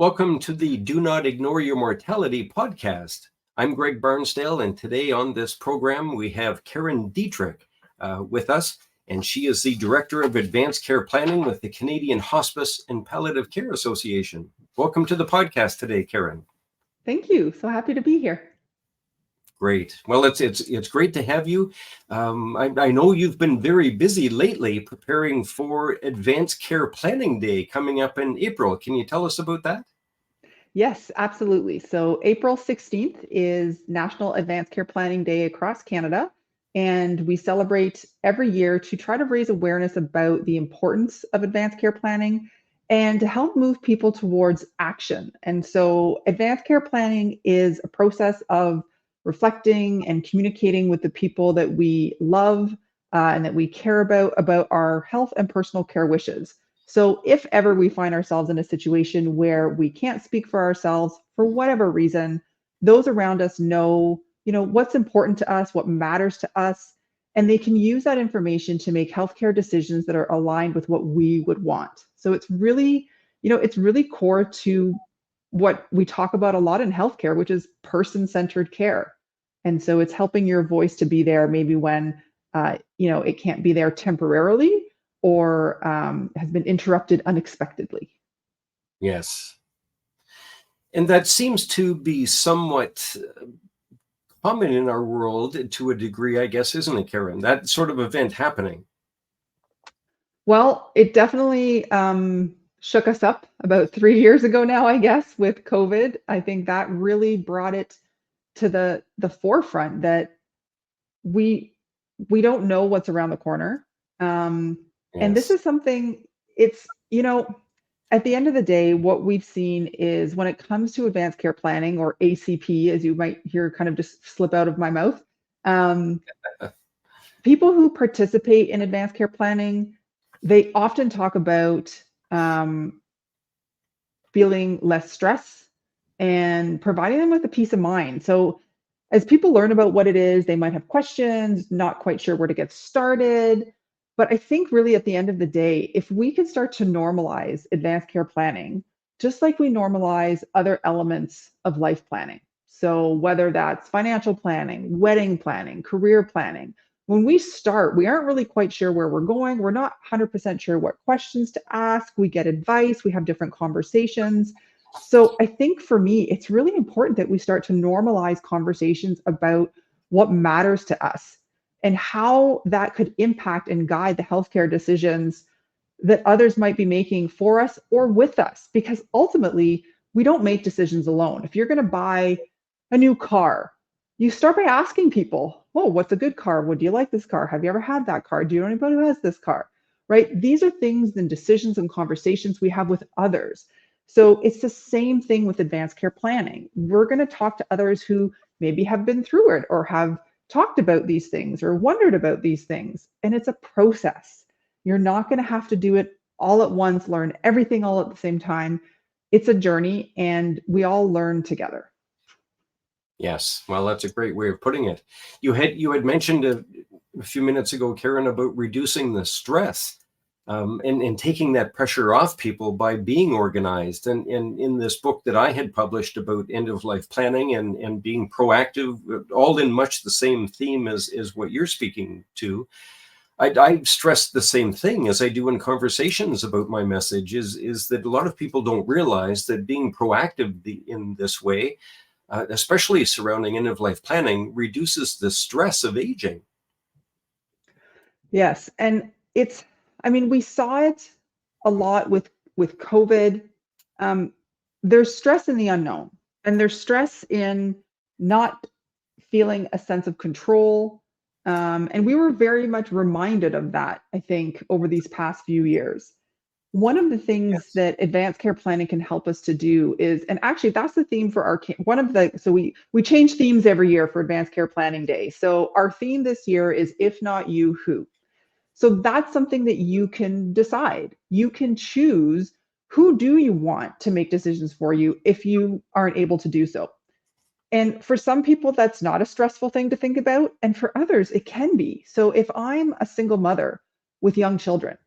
Welcome to the Do Not Ignore Your Mortality podcast. I'm Greg Barnsdale, and today on this program we have Karine Diedrich with us, and she is the Director of Advanced Care Planning with the Canadian Hospice and Palliative Care Association. Welcome to the podcast today, Karine. Thank you. So happy to be here. Great. Well, it's great to have you. I know you've been very busy lately preparing for Advanced Care Planning Day coming up in April. Can you tell us about that? Yes, absolutely. So April 16th is National Advanced Care Planning Day across Canada, and we celebrate every year to try to raise awareness about the importance of advanced care planning and to help move people towards action. And so advanced care planning is a process of reflecting and communicating with the people that we love and that we care about our health and personal care wishes. So if ever we find ourselves in a situation where we can't speak for ourselves for whatever reason, those around us know, what's important to us, what matters to us, and they can use that information to make healthcare decisions that are aligned with what we would want. So it's really, it's really core to what we talk about a lot in healthcare, which is person-centered care. And so it's helping your voice to be there maybe when, it can't be there temporarily or has been interrupted unexpectedly. Yes. And that seems to be somewhat common in our world to a degree, I guess, isn't it, Karine? That sort of event happening. Well, it definitely shook us up about 3 years ago now, I guess, with COVID. I think that really brought it to the forefront that we don't know what's around the corner. And this Yes. is something, it's, at the end of the day, what we've seen is when it comes to advanced care planning, or ACP, as you might hear kind of just slip out of my mouth, people who participate in advanced care planning, they often talk about feeling less stress and providing them with a peace of mind. So as people learn about what it is, they might have questions, not quite sure where to get started. But I think really at the end of the day, if we can start to normalize advanced care planning, just like we normalize other elements of life planning. So whether that's financial planning, wedding planning, career planning, when we start, we aren't really quite sure where we're going. We're not 100% sure what questions to ask. We get advice, we have different conversations. So I think for me, it's really important that we start to normalize conversations about what matters to us and how that could impact and guide the healthcare decisions that others might be making for us or with us. Because ultimately, we don't make decisions alone. If you're going to buy a new car, you start by asking people, "Oh, what's a good car? Would you like this car? Have you ever had that car? Do you know anybody who has this car?" Right? These are things and decisions and conversations we have with others. So it's the same thing with advanced care planning. We're going to talk to others who maybe have been through it or have talked about these things or wondered about these things. And it's a process. You're not going to have to do it all at once, learn everything all at the same time. It's a journey, and we all learn together. Yes. Well, that's a great way of putting it. You had mentioned a few minutes ago, Karine, about reducing the stress and taking that pressure off people by being organized. And in this book that I had published about end-of-life planning and being proactive, all in much the same theme as what you're speaking to, I stress the same thing as I do in conversations about my message, is that a lot of people don't realize that being proactive in this way, especially surrounding end-of-life planning, reduces the stress of aging. Yes, and we saw it a lot with COVID. There's stress in the unknown, and there's stress in not feeling a sense of control. And we were very much reminded of that, I think, over these past few years. One of the things Yes. that advanced care planning can help us to do is, and actually that's the theme for so we change themes every year for Advanced Care Planning Day. So our theme this year is "If Not You, Who?" So that's something that you can decide. You can choose, who do you want to make decisions for you if you aren't able to do so. And for some people, that's not a stressful thing to think about. And for others, it can be. So if I'm a single mother with young children,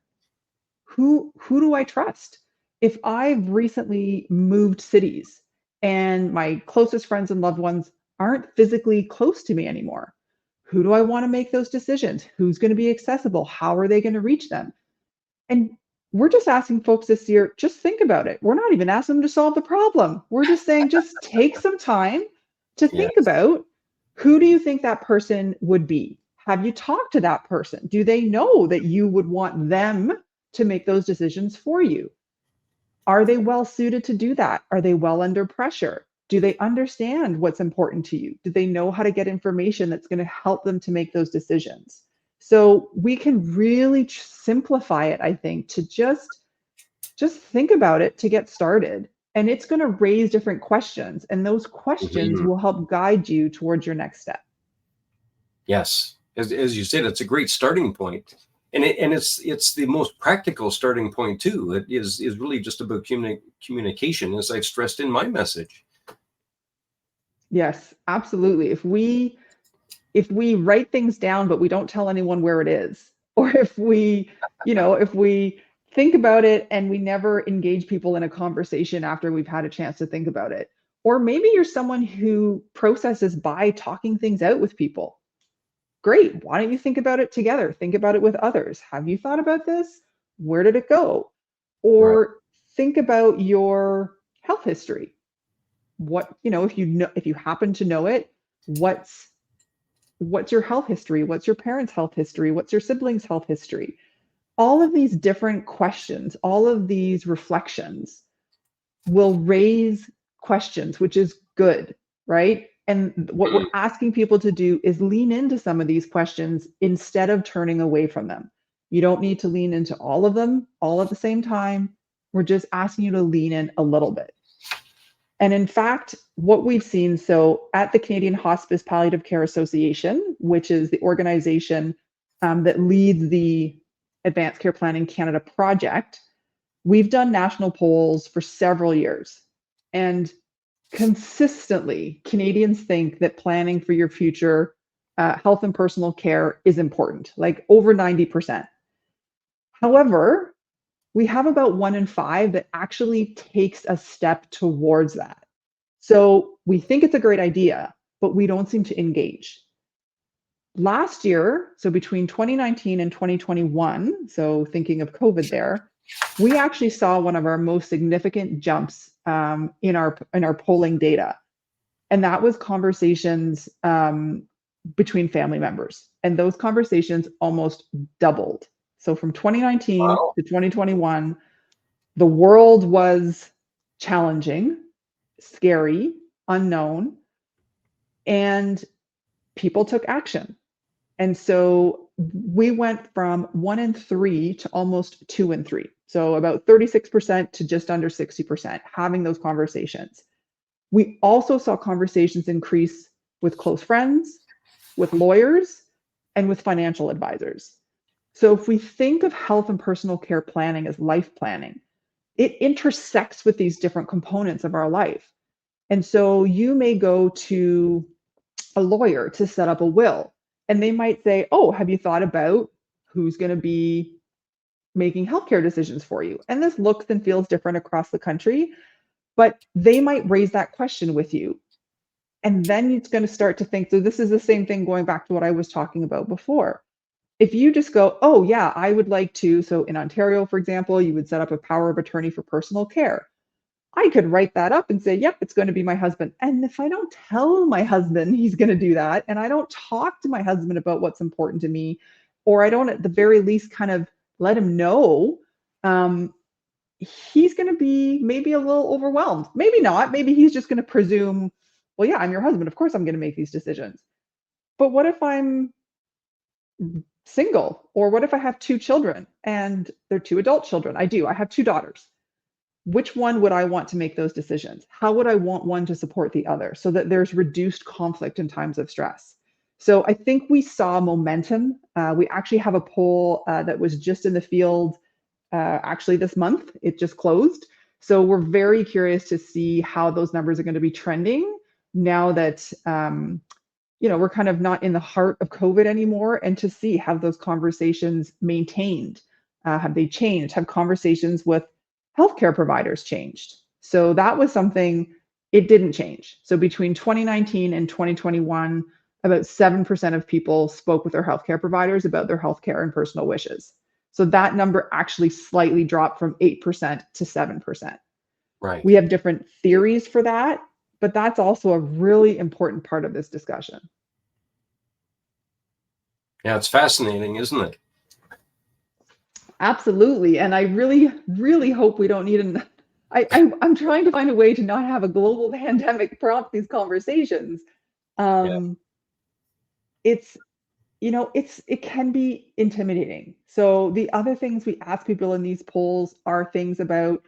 who do I trust? If I've recently moved cities and my closest friends and loved ones aren't physically close to me anymore, who do I want to make those decisions? Who's going to be accessible? How are they going to reach them? And we're just asking folks this year, just think about it. We're not even asking them to solve the problem. We're just saying, just take some time to think Yes. about, who do you think that person would be? Have you talked to that person? Do they know that you would want them to make those decisions for you? Are they well suited to do that? Are they well under pressure? Do they understand what's important to you? Do they know how to get information that's going to help them to make those decisions? So we can really simplify it, I think, to just think about it to get started. And it's going to raise different questions, and those questions Mhm. will help guide you towards your next step. Yes, as you said, it's a great starting point, and it's the most practical starting point too. It is really just about communication, as I've stressed in my message. Yes, absolutely. If we write things down but we don't tell anyone where it is, or if we think about it and we never engage people in a conversation after we've had a chance to think about it, or maybe you're someone who processes by talking things out with people. Great. Why don't you think about it together? Think about it with others. Have you thought about this? Where did it go? Right. Or think about your health history. If you happen to know it, what's your health history? What's your parents' health history? What's your siblings' health history? All of these different questions, all of these reflections will raise questions, which is good, right? And what we're Mm. asking people to do is lean into some of these questions instead of turning away from them. You don't need to lean into all of them all at the same time. We're just asking you to lean in a little bit. And in fact, what we've seen, so at the Canadian Hospice Palliative Care Association, which is the organization that leads the Advanced Care Planning Canada project, we've done national polls for several years. And consistently, Canadians think that planning for your future health and personal care is important, like over 90%. However, we have about 1 in 5 that actually takes a step towards that. So we think it's a great idea, but we don't seem to engage. Last year, so between 2019 and 2021, so thinking of COVID there, we actually saw one of our most significant jumps in our polling data, and that was conversations between family members, and those conversations almost doubled. So from 2019 Wow. to 2021, the world was challenging, scary, unknown, and people took action. And so we went from 1 in 3 to almost 2 in 3. So about 36% to just under 60% having those conversations. We also saw conversations increase with close friends, with lawyers, and with financial advisors. So if we think of health and personal care planning as life planning, it intersects with these different components of our life. And so you may go to a lawyer to set up a will, and they might say, "Oh, have you thought about who's going to be making healthcare decisions for you?" And this looks and feels different across the country, but they might raise that question with you. And then it's going to start to think, so this is the same thing going back to what I was talking about before. If you just go, "Oh, yeah, I would like to," so in Ontario, for example, you would set up a power of attorney for personal care. I could write that up and say, "Yep, it's going to be my husband." And if I don't tell my husband he's going to do that, and I don't talk to my husband about what's important to me, or I don't at the very least kind of let him know, um, he's going to be maybe a little overwhelmed. Maybe not. Maybe he's just going to presume, "Well, yeah, I'm your husband. Of course I'm going to make these decisions." But what if I'm single? Or what if I have 2 children and they're 2 adult children? I do. I have 2 daughters. Which one would I want to make those decisions? How would I want one to support the other so that there's reduced conflict in times of stress? So I think we saw momentum. We actually have a poll that was just in the field actually this month. It just closed. So we're very curious to see how those numbers are going to be trending now that we're kind of not in the heart of COVID anymore, and to see, have those conversations maintained, have they changed, have conversations with healthcare providers changed. So that was something, it didn't change. So between 2019 and 2021, about 7% of people spoke with their healthcare providers about their healthcare and personal wishes. So that number actually slightly dropped from 8% to 7%. Right. We have different theories for that, but that's also a really important part of this discussion. Yeah, it's fascinating, isn't it? Absolutely. And I really, really hope we don't need I'm trying to find a way to not have a global pandemic prompt these conversations. Yeah. Um, it's, it can be intimidating. So the other things we ask people in these polls are things about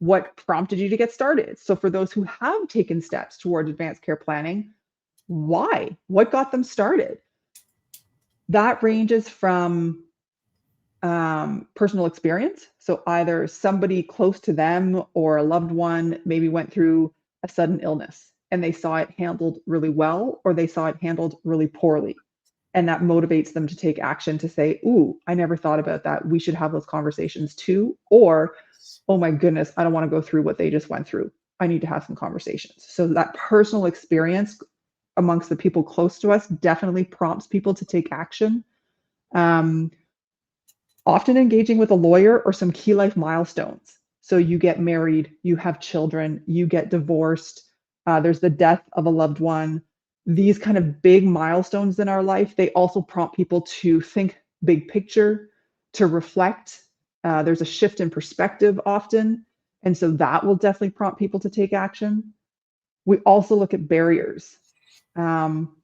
what prompted you to get started. So for those who have taken steps toward advanced care planning, why? What got them started? That ranges from personal experience. So either somebody close to them or a loved one maybe went through a sudden illness and they saw it handled really well, or they saw it handled really poorly. And that motivates them to take action to say, ooh, I never thought about that. We should have those conversations too. Or, oh my goodness, I don't want to go through what they just went through. I need to have some conversations. So that personal experience amongst the people close to us definitely prompts people to take action. Um, Often engaging with a lawyer or some key life milestones. So you get married, you have children, you get divorced, there's the death of a loved one. These kind of big milestones in our life, they also prompt people to think big picture, to reflect. There's a shift in perspective often. And so that will definitely prompt people to take action. We also look at barriers. Um,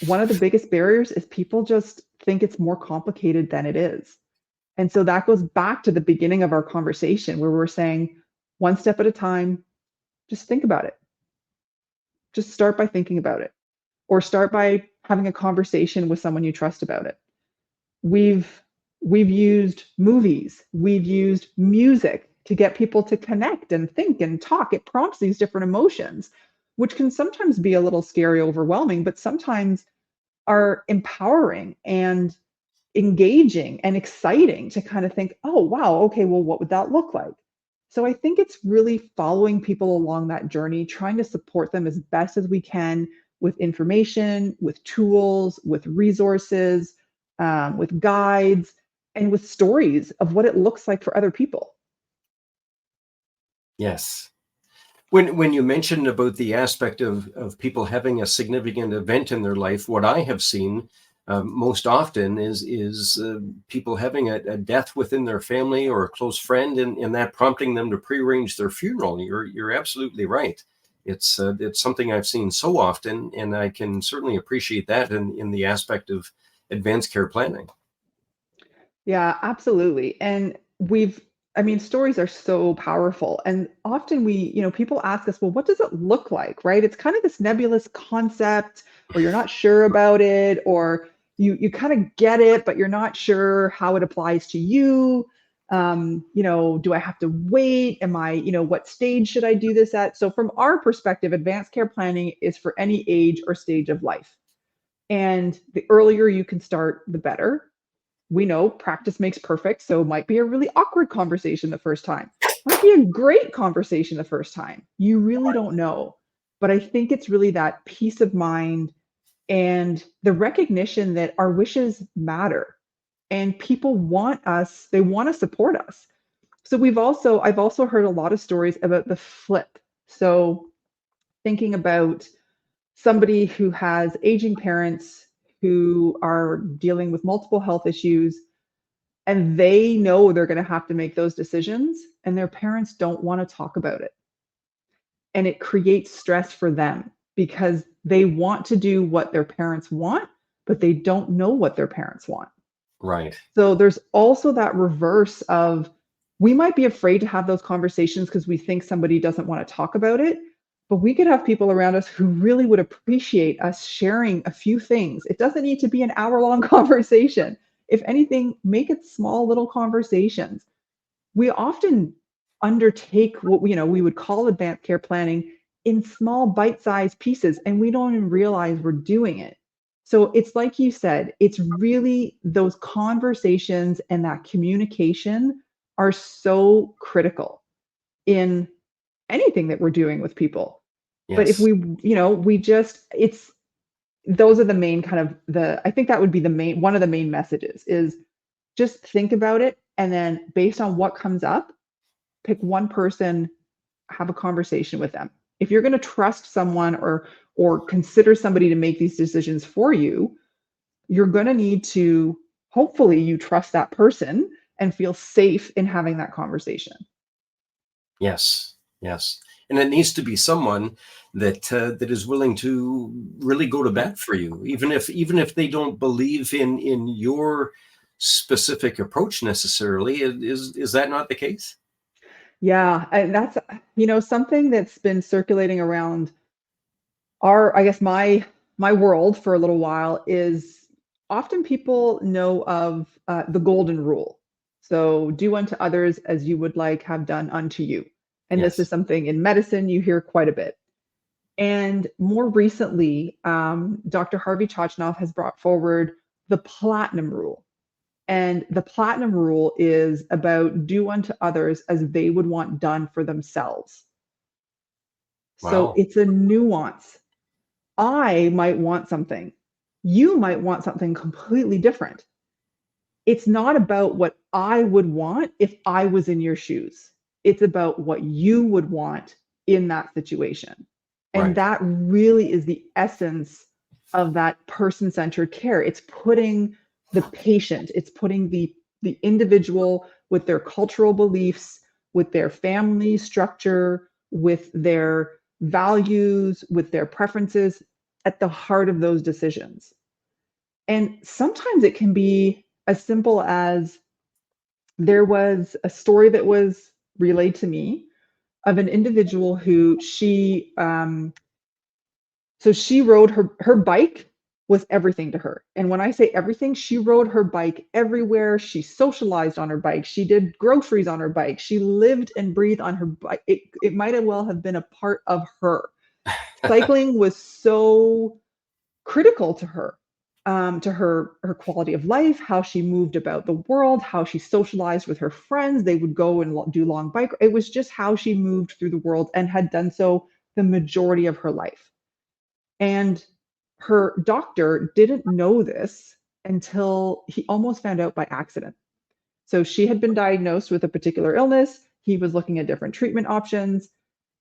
One of the biggest barriers is people just think it's more complicated than it is. And so that goes back to the beginning of our conversation where we're saying one step at a time, just think about it. Just start by thinking about it, or start by having a conversation with someone you trust about it. We've we've used movies, we've used music to get people to connect and think and talk. It prompts these different emotions, which can sometimes be a little scary, overwhelming, but sometimes are empowering and engaging and exciting to kind of think, oh, wow, okay, well, what would that look like? So I think it's really following people along that journey, trying to support them as best as we can with information, with tools, with resources, with guides, and with stories of what it looks like for other people. Yes. When you mentioned about the aspect of people having a significant event in their life, what I have seen most often is people having a death within their family or a close friend, and that prompting them to prearrange their funeral. You're absolutely right. It's something I've seen so often, and I can certainly appreciate that in the aspect of advanced care planning. Yeah, absolutely. And I mean, stories are so powerful. And often people ask us, well, what does it look like, right? It's kind of this nebulous concept, or you're not sure about it, or you kind of get it, but you're not sure how it applies to you. Do I have to wait? What stage should I do this at? So from our perspective, advanced care planning is for any age or stage of life. And the earlier you can start, the better. We know practice makes perfect. So it might be a really awkward conversation the first time. Might be a great conversation the first time. You really don't know. But I think it's really that peace of mind and the recognition that our wishes matter and people want us, they want to support us. So I've also heard a lot of stories about the flip. So thinking about somebody who has aging parents who are dealing with multiple health issues, and they know they're going to have to make those decisions, and their parents don't want to talk about it. And it creates stress for them because they want to do what their parents want, but they don't know what their parents want. Right. So there's also that reverse of, we might be afraid to have those conversations because we think somebody doesn't want to talk about it, but we could have people around us who really would appreciate us sharing a few things. It doesn't need to be an hour-long conversation. If anything, make it small little conversations. We often undertake what we would call advanced care planning in small bite-sized pieces, and we don't even realize we're doing it. So it's like you said, it's really those conversations and that communication are so critical. in anything that we're doing with people. But if Yes. we, we just, it's, those are the main kind of I think that would be one of the main messages is just think about it. And then based on what comes up, pick one person, have a conversation with them. If you're going to trust someone or consider somebody to make these decisions for you, you're going to need to, hopefully you trust that person and feel safe in having that conversation. Yes. Yes. And it needs to be someone that is willing to really go to bat for you, even if they don't believe in your specific approach necessarily. Is that not the case? Yeah, and that's something that's been circulating around I guess my world for a little while is often people know of the golden rule. So do unto others as you would like have done unto you. And this is Yes. something in medicine you hear quite a bit. And more recently, Dr. Harvey Chochnov has brought forward the platinum rule. And the platinum rule is about do unto others as they would want done for themselves. So Wow. it's a nuance. I might want something. You might want something completely different. It's not about what I would want if I was in your shoes. It's about what you would want in that situation. And Right. that really is the essence of that person centered care. It's putting the patient, it's putting the individual with their cultural beliefs, with their family structure, with their values, with their preferences at the heart of those decisions. And sometimes it can be as simple as there was a story that was relayed to me of an individual who she rode her bike was everything to her. And when I say everything, she rode her bike everywhere. She socialized on her bike. She did groceries on her bike. She lived and breathed on her bike. It might as well have been a part of her. Cycling was so critical to her quality of life, how she moved about the world, how she socialized with her friends. They would go and do long bike. It was just how she moved through the world and had done so the majority of her life. And her doctor didn't know this until he almost found out by accident. So she had been diagnosed with a particular illness. He was looking at different treatment options.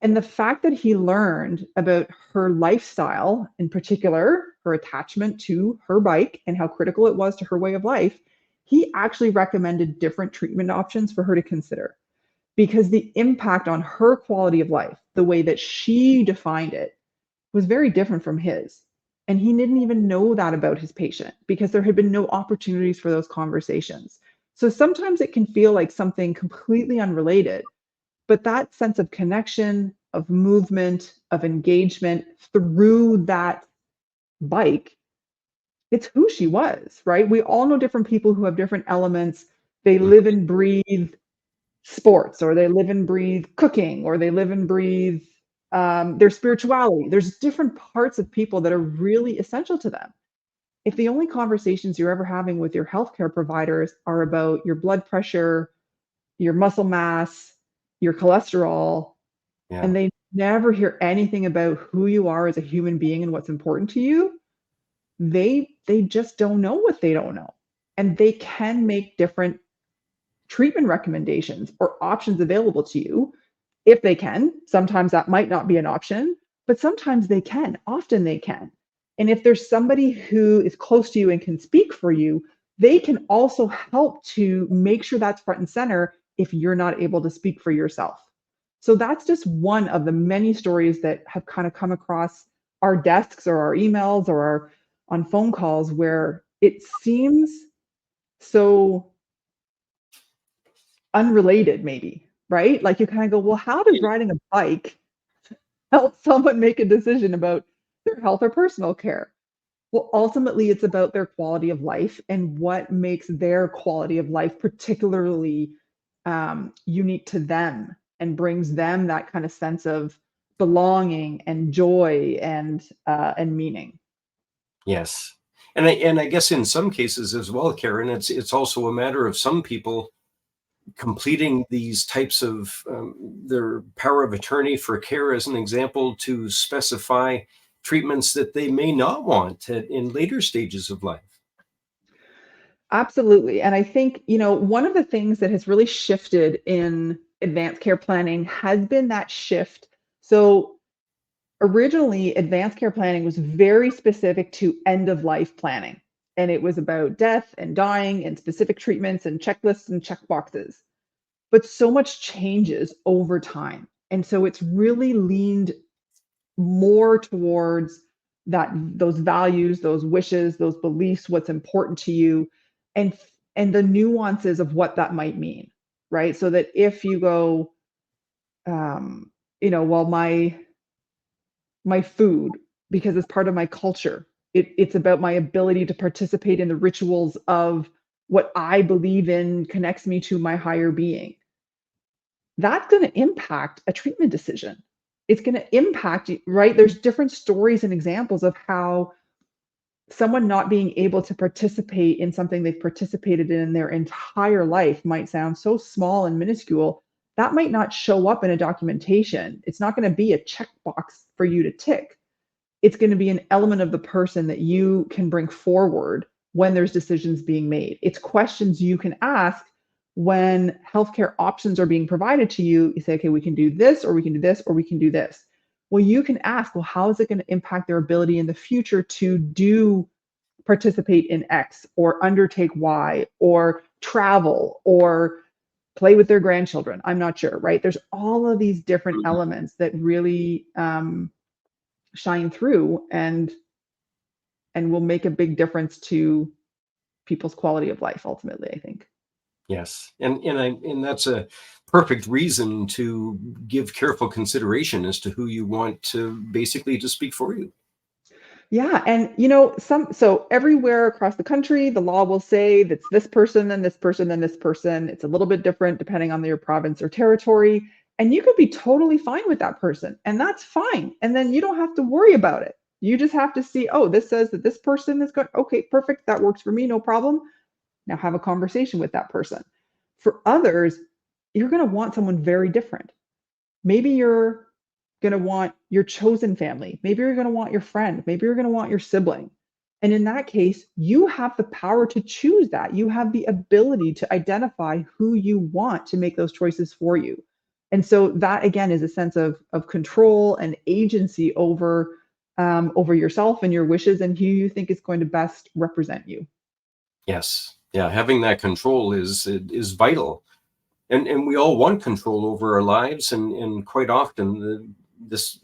And the fact that he learned about her lifestyle, in particular, her attachment to her bike and how critical it was to her way of life, he actually recommended different treatment options for her to consider because the impact on her quality of life, the way that she defined it, was very different from his. And he didn't even know that about his patient because there had been no opportunities for those conversations. So sometimes it can feel like something completely unrelated, but that sense of connection, of movement, of engagement through that bike, it's who she was, right? We all know different people who have different elements. They live and breathe sports, or they live and breathe cooking, or they live and breathe their spirituality. There's different parts of people that are really essential to them. If the only conversations you're ever having with your healthcare providers are about your blood pressure, your muscle mass, your cholesterol, Yeah. and they never hear anything about who you are as a human being and what's important to you, they just don't know what they don't know. And they can make different treatment recommendations or options available to you if they can. Sometimes that might not be an option, but sometimes they can. Often they can. And if there's somebody who is close to you and can speak for you, they can also help to make sure that's front and center if you're not able to speak for yourself. So that's just one of the many stories that have kind of come across our desks or our emails or on phone calls where it seems so unrelated, maybe, right? Like you kind of go, well, how does riding a bike help someone make a decision about their health or personal care? Well, ultimately, it's about their quality of life and what makes their quality of life particularly unique to them and brings them that kind of sense of belonging and joy and meaning. Yes. And I guess in some cases as well, Karen, it's also a matter of some people completing these types of their power of attorney for care, as an example, to specify treatments that they may not want in later stages of life. Absolutely. And I think, one of the things that has really shifted in advanced care planning has been that shift. So originally, advanced care planning was very specific to end of life planning, and it was about death and dying and specific treatments and checklists and check boxes. But so much changes over time. And so it's really leaned more towards those values, those wishes, those beliefs, what's important to you, and and the nuances of what that might mean, right? So that if you go, well, my food, because it's part of my culture, it's about my ability to participate in the rituals of what I believe in connects me to my higher being. That's going to impact a treatment decision. It's going to impact, right? There's different stories and examples of how someone not being able to participate in something they've participated in their entire life might sound so small and minuscule. That might not show up in a documentation. It's not going to be a checkbox for you to tick. It's going to be an element of the person that you can bring forward when there's decisions being made. It's questions you can ask when healthcare options are being provided to you. You say, okay, we can do this, or we can do this, or we can do this. Well, you can ask, well, how is it going to impact their ability in the future to participate in X, or undertake Y, or travel, or play with their grandchildren? I'm not sure, right? There's all of these different elements that really shine through and will make a big difference to people's quality of life ultimately, I think. Yes, and that's a perfect reason to give careful consideration as to who you want to basically to speak for you. Yeah, and so everywhere across the country, the law will say that's this person, then this person, then this person. It's a little bit different depending on your province or territory. And you could be totally fine with that person, and that's fine. And then you don't have to worry about it. You just have to see, oh, this says that this person is going, okay, perfect. That works for me, no problem. Now have a conversation with that person. For others, you're going to want someone very different. Maybe you're going to want your chosen family. Maybe you're going to want your friend. Maybe you're going to want your sibling. And in that case, you have the power to choose that. You have the ability to identify who you want to make those choices for you. And so that again is a sense of control and agency over yourself and your wishes and who you think is going to best represent you. Yes, yeah, having that control is vital, and we all want control over our lives, and quite often this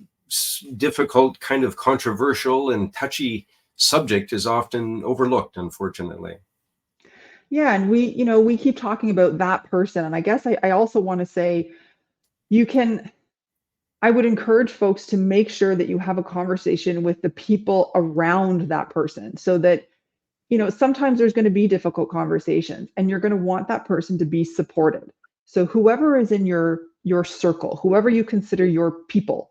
difficult, kind of controversial and touchy subject is often overlooked, unfortunately. Yeah, and we keep talking about that person. And I guess I also want to say you can I would encourage folks to make sure that you have a conversation with the people around that person so that, sometimes there's going to be difficult conversations and you're going to want that person to be supported. So whoever is in your circle, whoever you consider your people,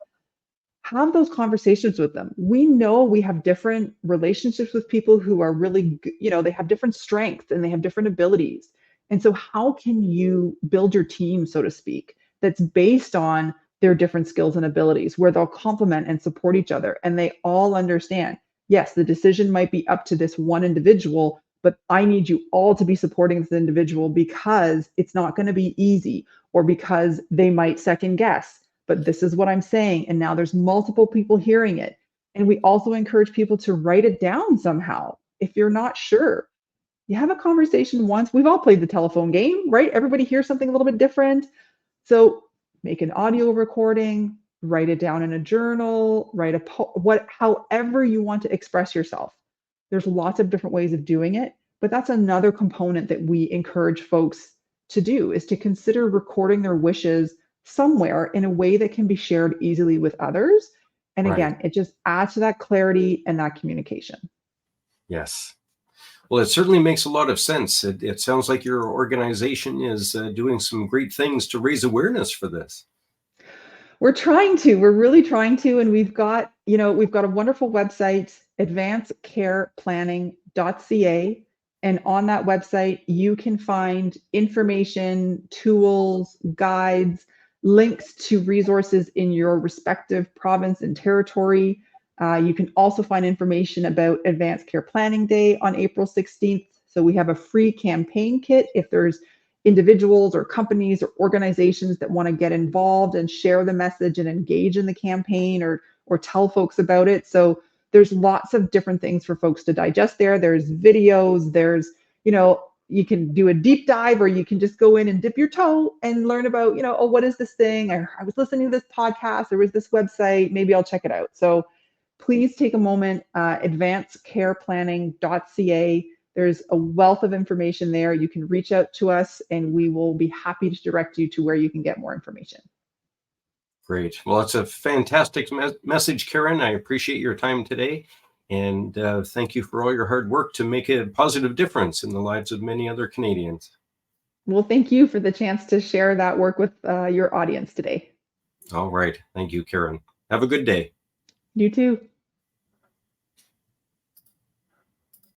have those conversations with them. We know we have different relationships with people who are really, they have different strengths and they have different abilities. And so, how can you build your team, so to speak, that's based on their different skills and abilities, where they'll complement and support each other and they all understand, yes, the decision might be up to this one individual, but I need you all to be supporting this individual because it's not going to be easy or because they might second guess, but this is what I'm saying. And now there's multiple people hearing it. And we also encourage people to write it down somehow. If you're not sure, you have a conversation once. We've all played the telephone game, right? Everybody hears something a little bit different. So make an audio recording, write it down in a journal, write however you want to express yourself. There's lots of different ways of doing it, but that's another component that we encourage folks to do is to consider recording their wishes somewhere in a way that can be shared easily with others. And Right. again, it just adds to that clarity and that communication. Yes. Well, it certainly makes a lot of sense. It sounds like your organization is doing some great things to raise awareness for this. We're really trying to, and we've got a wonderful website, advancedcareplanning.ca. And on that website, you can find information, tools, guides, links to resources in your respective province and territory. You can also find information about Advanced Care Planning Day on April 16th. So we have a free campaign kit if there's individuals or companies or organizations that want to get involved and share the message and engage in the campaign or tell folks about it. So there's lots of different things for folks to digest there. There's videos, there's, you can do a deep dive, or you can just go in and dip your toe and learn about, oh, what is this thing? I was listening to this podcast, there was this website, maybe I'll check it out. So please take a moment, advancedcareplanning.ca. There's a wealth of information there. You can reach out to us and we will be happy to direct you to where you can get more information. Great. Well, it's a fantastic message, Karine. I appreciate your time today. And thank you for all your hard work to make a positive difference in the lives of many other Canadians. Well, thank you for the chance to share that work with your audience today. All right. Thank you, Karine. Have a good day. You too.